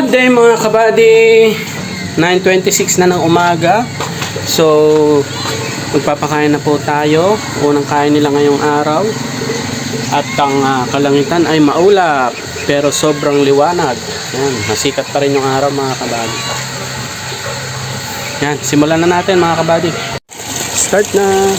Good day mga kabady, 9:26 na ng umaga. So magpapakain na po tayo. Unang kain nila ngayong araw. At ang kalangitan ay maulap pero sobrang liwanag. Yan, masikat pa rin yung araw mga kabady. Yan, simulan na natin mga kabady. Start na.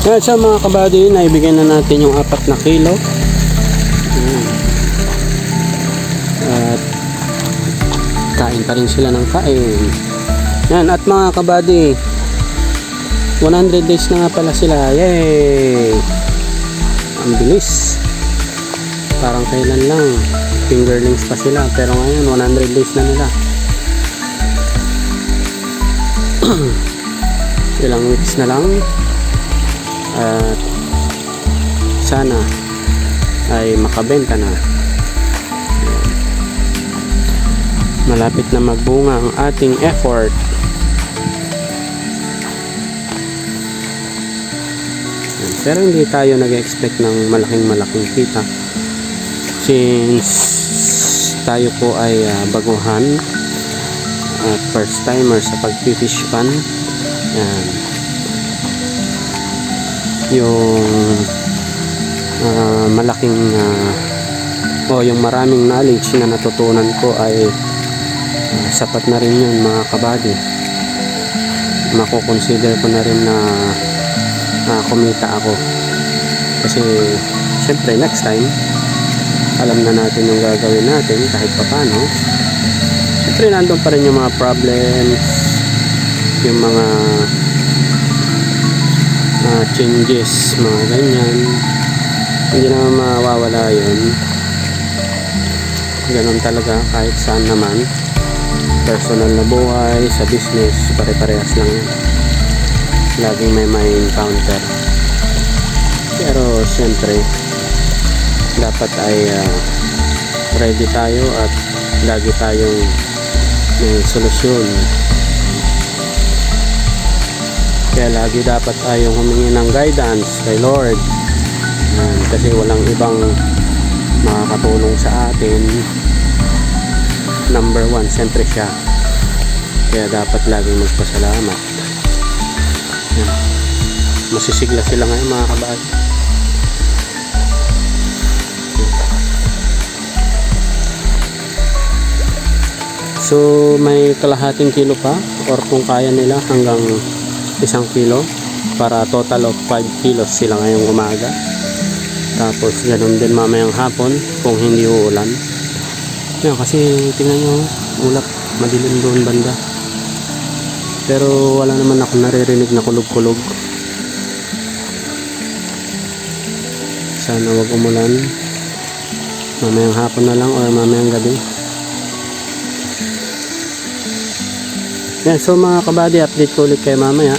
Ngayon sa mga kabady, naibigay na natin yung 4 na kilo. At kain pa rin sila ng kain. Yan, at mga kabady, 100 days na nga pala sila. Yay! Ang bilis. Parang kailan lang, fingerlings pa sila. Pero ngayon, 100 days na nila. Ilang weeks na lang. At sana ay makabenta na. Malapit na magbunga ang ating effort. Pero hindi tayo nag-expect ng malaking kita since tayo po ay baguhan at first timer sa pag-fish pan. Yan. Yung malaking yung maraming knowledge na natutunan ko ay sapat na rin yun mga kabady. Makukonsider ko na rin na kumita ako kasi syempre next time alam na natin yung gagawin natin kahit papano. Syempre nandun pa rin yung mga problems, yung mga changes, mga ganyan, hindi naman mawawala yun. Ganun talaga kahit saan naman, personal na buhay, sa business, pare-parehas lang yan. Laging may encounter. Pero siyempre dapat ay ready tayo at lagi tayong may solusyon. Kaya lagi dapat tayong humingi ng guidance kay Lord. Kasi walang ibang makakatulong sa atin. Number 1, siyempre siya. Kaya dapat laging magpasalamat. Masisigla sila ngayon mga kabady. So may kalahating kilo pa or kung kaya nila hanggang 1 kilo para total of 5 kilos sila ngayong umaga. Tapos ganun din mamayang hapon kung hindi uulan. Yan, kasi tingnan nyo, ulap, madilim doon banda. Pero wala naman ako naririnig na kulog-kulog. Sana wag umulan. Mamayang hapon na lang o mamayang gabi. Yan, so mga kabady, update ko ulit kayo mamaya.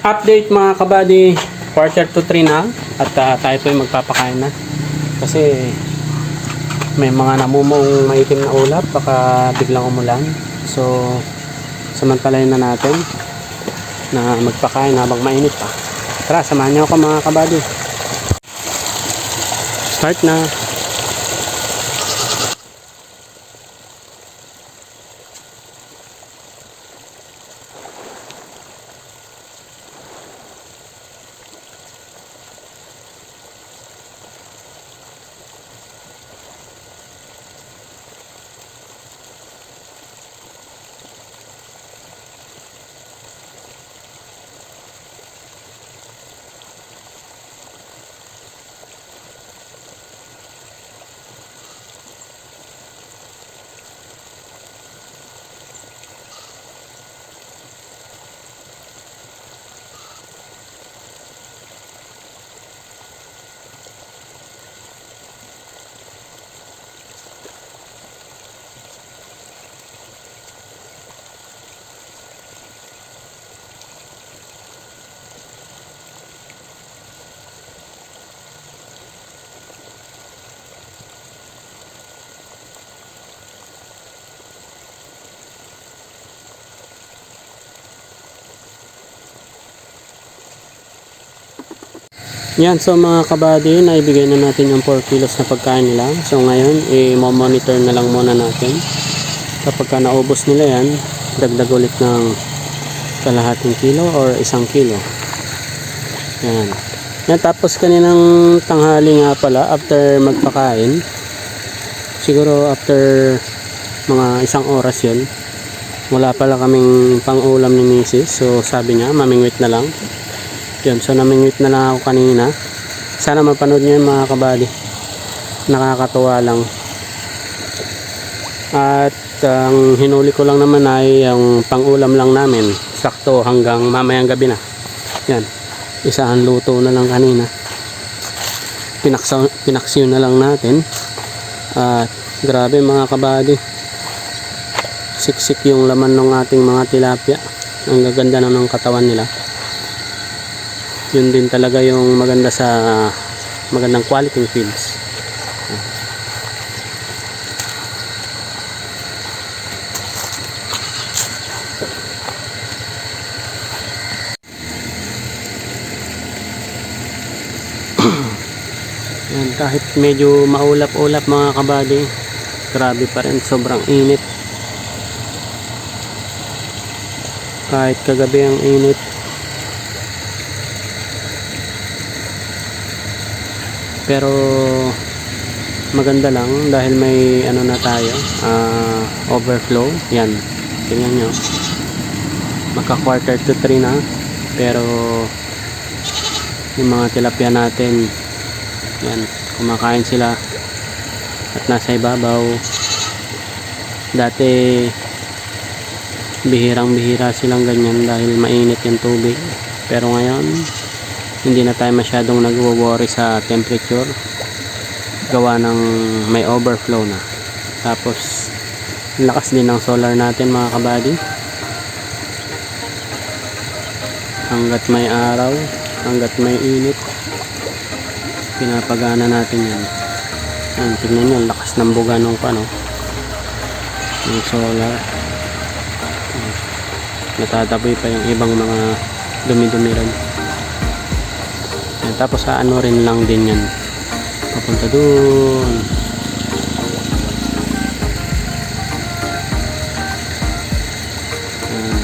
Update mga kabady, quarter to 3 na at tayo po ay magpapakain na kasi may mga namumong maitim na ulap, baka biglang umulan. So samantalahin na natin na magpakain habang mainit pa. Tara, samahan niyo ako mga kabady. Start na. Yan, so mga kabady, naibigay na natin yung 4 kilos na pagkain nila. So ngayon, i-monitor na lang muna natin. Kapag ka naubos nila yan, dagdag ulit ng kalahating kilo or 1 kilo. Yan. Yan, tapos kaninang tanghali nga pala, after magpakain, siguro after mga 1 oras yun, wala pala kaming pang-ulam ni Mrs. So sabi niya, mamingwit na lang. Yun, so namingwit na lang ako kanina. Sana mapanood nyo yun mga kabady. Nakakatuwa lang. At ang hinuli ko lang naman ay yung pang-ulam lang namin. Sakto hanggang mamayang gabi na. Yan. Isahan luto na lang kanina. Pinaksiw na lang natin. At grabe mga kabady. Siksik yung laman ng ating mga tilapia. Ang gaganda na ng katawan nila. Yun din talaga yung maganda sa magandang quality feeds. Yan, kahit medyo maulap-ulap mga kabady, grabe pa rin, sobrang init. Kahit kagabi ang init, pero maganda lang dahil may ano na tayo, overflow. Yan, tingnan nyo, magka quarter to 3 na, pero yung mga tilapia natin, yan, kumakain sila at nasa ibabaw. Dati bihirang bihira silang ganyan dahil mainit yung tubig, pero ngayon hindi na tayo masyadong nag-worry sa temperature, gawa ng may overflow na. Tapos lakas din ng solar natin mga kabady. Hanggat may araw, hanggat may init, pinapagana natin yan. Yan, tignan nyo, lakas ng buga ng ng solar. Natataboy pa yung ibang mga dumi-dumi rin. Yan, tapos sa ano rin lang din yan, papunta dun. Yan.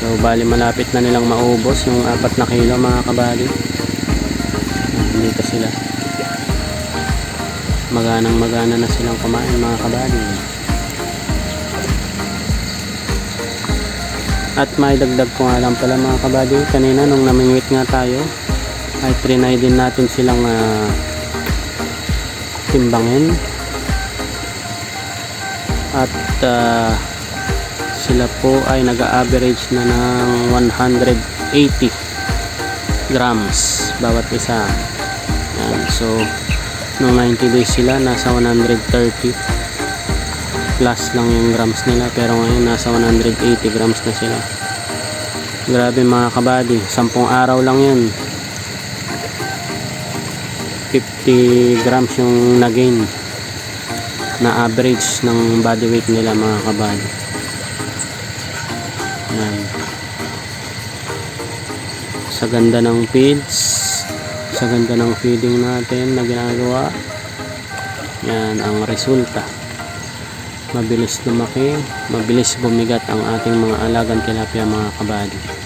So bali malapit na nilang maubos yung 4 na kilo mga kabady. Dito sila, maganang magana na silang kumain mga kabady. At may dagdag ko nga lang pala mga kabady, kanina nung namingwit nga tayo ay trinay din natin silang timbangin. At sila po ay nag-average na ng 180 grams bawat isa. Yan. So nung 90 days sila nasa 130 plus lang yung grams nila, pero ngayon nasa 180 grams na sila. Grabe mga kabady, 10 araw lang yun. 50 grams yung na-gain na average ng body weight nila mga kabady. Yan. Sa ganda ng feeds, sa ganda ng feeding natin na ginagawa, yan ang resulta. Mabilis lumaki, mabilis bumigat ang ating mga alagang tilapia mga kabady.